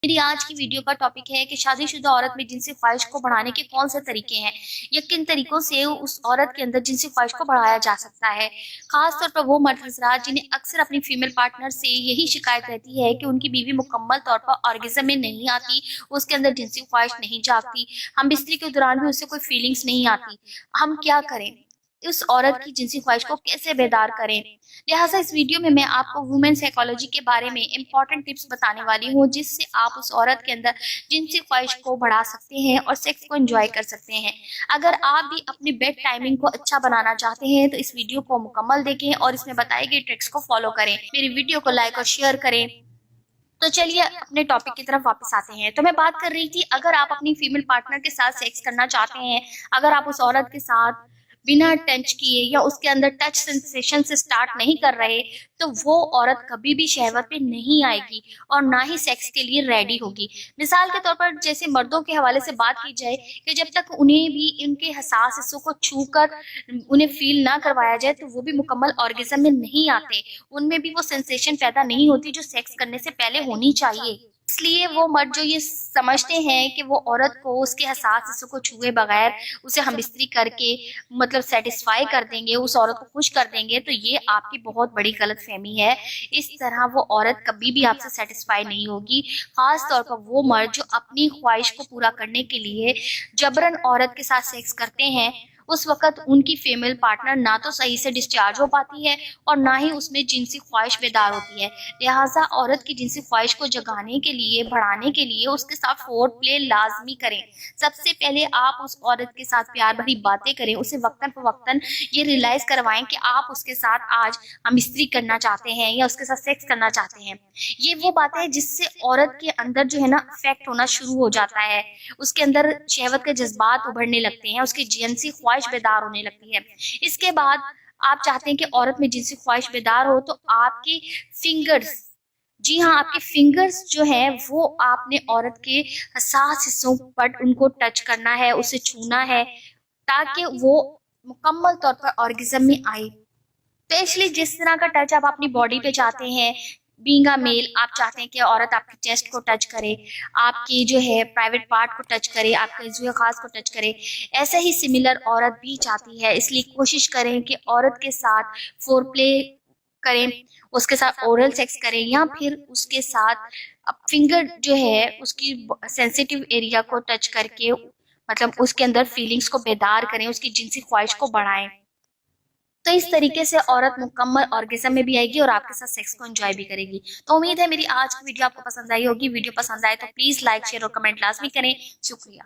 मेरी आज की वीडियो का टॉपिक है कि शादीशुदा औरत में जिनसी ख्वाहिश को बढ़ाने के कौन से तरीके हैं या किन तरीकों से उस औरत के अंदर जिनसी ख्वाहिश को बढ़ाया जा सकता है। खास तौर पर वो मर्द हजरात जिन्हें अक्सर अपनी फीमेल पार्टनर से यही शिकायत रहती है कि उनकी बीवी मुकम्मल तौर पर ऑर्गेज़म में नहीं आती, उसके अंदर जिनसी ख्वाहिश नहीं जागती, हम बिस्तरी के दौरान भी उससे कोई फीलिंग्स नहीं आती। हम क्या करें, उस औरत की जिनसी ख्वाहिश को कैसे बेदार करें। लिहाजा इस वीडियो में मैं आपको वुमेन साइकोलॉजी के बारे में इंपॉर्टेंट टिप्स बताने वाली हूँ, जिससे आप उस औरत के अंदर जिनसी ख्वाहिश को बढ़ा सकते हैं और सेक्स को एंजॉय कर सकते हैं। अगर आप भी अपनी बेड टाइमिंग को अच्छा बनाना चाहते हैं तो इस वीडियो को मुकम्मल देखें और इसमें बताई गई ट्रिक्स को फॉलो करें। मेरी वीडियो को लाइक और शेयर करें। तो चलिए अपने टॉपिक की तरफ वापस आते हैं। तो मैं बात कर रही थी, अगर आप अपनी फीमेल पार्टनर के साथ सेक्स करना चाहते हैं, अगर आप उस औरत के साथ बिना टच किए या उसके अंदर टच सेंसेशन से स्टार्ट नहीं कर रहे, तो वो औरत कभी भी शहवत पे नहीं आएगी और ना ही सेक्स के लिए रेडी होगी। मिसाल के तौर पर जैसे मर्दों के हवाले से बात की जाए कि जब तक उन्हें भी इनके हसास हिस्सों को छूकर उन्हें फील ना करवाया जाए तो वो भी मुकम्मल ऑर्गेज़म में नहीं आते, उनमें भी वो सेंसेशन पैदा नहीं होती जो सेक्स करने से पहले होनी चाहिए। इसलिए वो मर्द जो ये समझते हैं कि वो औरत को उसके हसास हिस्सों को छुए बगैर उसे हम इस्त्री करके मतलब सेटिस्फाई कर देंगे, उस औरत को खुश कर देंगे, तो ये आपकी बहुत बड़ी गलतफहमी है। इस तरह वो औरत कभी भी आपसे सेटिस्फाई नहीं होगी। खास तौर पर वो मर्द जो अपनी ख्वाहिश को पूरा करने के लिए जबरन औरत के साथ सेक्स करते हैं, उस वक्त उनकी फीमेल पार्टनर ना तो सही से डिस्चार्ज हो पाती है और ना ही उसमें जिनसी ख्वाहिश बेदार होती है। लिहाजा औरत की जिनसी ख्वाहिश को जगाने के लिए, बढ़ाने के लिए उसके साथ फोर प्ले लाजमी करें। सबसे पहले आप उस औरत के साथ प्यार भरी बातें करें, उसे वक्तन फवक्तन ये रियलाइज करवाएं कि आप उसके साथ आज हम इस्त्री करना चाहते हैं या उसके साथ सेक्स करना चाहते हैं। ये वो बातें हैं जिससे औरत के अंदर जो है ना इफेक्ट होना शुरू हो जाता है, उसके अंदर शहवत के जज्बात उभरने लगते हैं, उसकी जिनसी ख्वाहिश बेदार होने लगती है। इसके बाद आप चाहते हैं कि औरत में जिनसी ख्वाहिश बेदार हो, तो आपकी फिंगर्स, जी हाँ, आपके फिंगर्स जो है वो आपने औरत के हसास हिस्सों पर उनको टच करना है, उसे छूना है, ताकि वो मुकम्मल तौर पर ऑर्गेज़म में आए। तो इसलिए जिस तरह का टच आप अपनी बॉडी पे चाहते हैं, बीइंग अ मेल आप चाहते हैं कि औरत आपकी चेस्ट को टच करे, आपकी जो है प्राइवेट पार्ट को टच करे, आपके जुए खास को टच करे, ऐसा ही सिमिलर औरत भी चाहती है। इसलिए कोशिश करें कि औरत के साथ फोर प्ले करें, उसके साथ ओरल सेक्स करें या फिर उसके साथ फिंगर जो है उसकी सेंसिटिव एरिया को टच करके मतलब उसके अंदर फीलिंग्स को बेदार करें, उसकी जिनसी ख्वाहिश को बढ़ाएं। तो इस तरीके से औरत मुकम्मल ऑर्गेज़म में भी आएगी और आपके साथ सेक्स को एंजॉय भी करेगी। तो उम्मीद है मेरी आज की वीडियो आपको पसंद आई होगी। वीडियो पसंद आए तो प्लीज लाइक शेयर और कमेंट लाजमी करें। शुक्रिया।